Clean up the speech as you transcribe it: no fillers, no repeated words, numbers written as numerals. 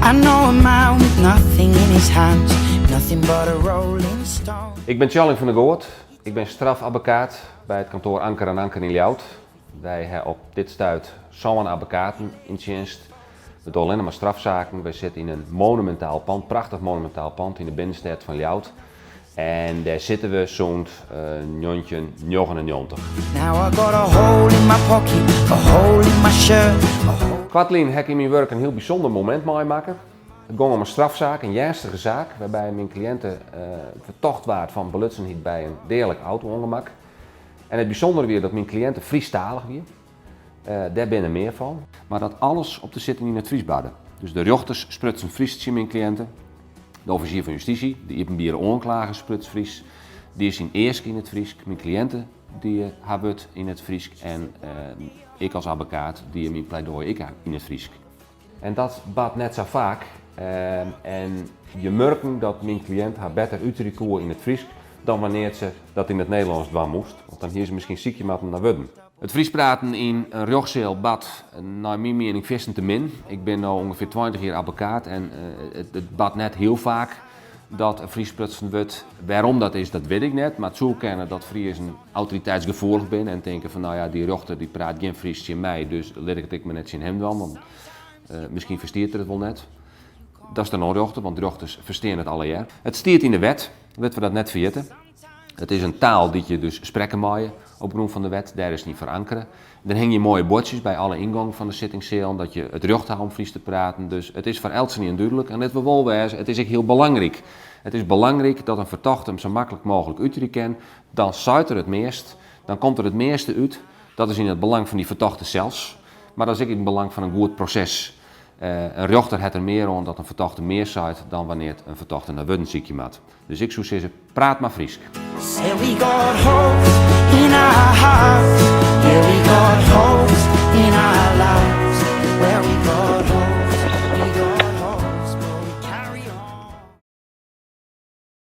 I know a man with nothing in his hands, nothing but a rolling stone. Ik ben Tjalling van der Goort. Ik ben strafadvocaat bij het kantoor Anker en Anker in Ljouwt. Wij hebben op dit stuit zo'n advocaten in dienst. We doen alleen maar strafzaken. Wij zitten in een monumentaal pand, prachtig monumentaal pand in de binnenstad van Ljouwt. En daar zitten we zo'n 99. Now I got a hole in my pocket, a hole in my shirt, a hole. Kwartlien heb ik in mijn werk een heel bijzonder moment meemaken. Het ging om een strafzaak, een ernstige zaak, waarbij mijn cliënten vertocht waren van belutsenheid bij een dierlijk auto-ongemak. En het bijzondere weer dat mijn cliënten Friestalig weer. Daar ben er meer van. Maar dat alles op te zitten in het Fries baden. Dus de rechters sprutsen Fries in mijn cliënten. De officier van justitie, de openbare aanklager spruts Fries. Die is in eerst in het Fries. Mijn cliënten die hebben het in het Fries. En ik als advocaat die mijn pleidooi ik in het Fries. En dat bad net zo vaak. En je merkt dat mijn cliënt haar beter uitrekoer in het Fries dan wanneer ze dat in het Nederlands doen moest. Want dan hier ze misschien ziekje met naar Wudden. Het Fries praten in een rechtszeel bad naar mijn mening vissen te min. Ik ben nu ongeveer 20 jaar advocaat en het bad net heel vaak dat een Fries prutsen wordt. Waarom dat is, dat weet ik net. Maar het zou kennen dat Fries een autoriteitsgevoelig ben en denken van nou ja, die rechter die praat geen Fries in mij, dus let ik me net in hem dan. Want misschien versteert hij het wel net. Dat is de non-rechter, want de rechters verstaan het alle jaar. Het staat in de wet, dat we dat net vergeten. Het is een taal die je dus spreken mag op grond van de wet, daar is niet verankeren. Dan hang je mooie bordjes bij alle ingangen van de zittingcel dat je het recht hebt om Fries te praten. Dus het is voor elke niet duidelijk en dit we wel wijzen, het is ook heel belangrijk. Het is belangrijk dat een verdachte hem zo makkelijk mogelijk uitrekent. Dan zuigt er het meest, dan komt er het meeste uit. Dat is in het belang van die verdachte zelfs, maar dat is ook in het belang van een goed proces. Een rechter heeft er meer aan dat een verdachte meer zuigt dan wanneer een verdachte naar Wudden ziekje maakt. Dus ik zou zeggen, praat maar Fries. Say we got hope in our hearts, yeah we got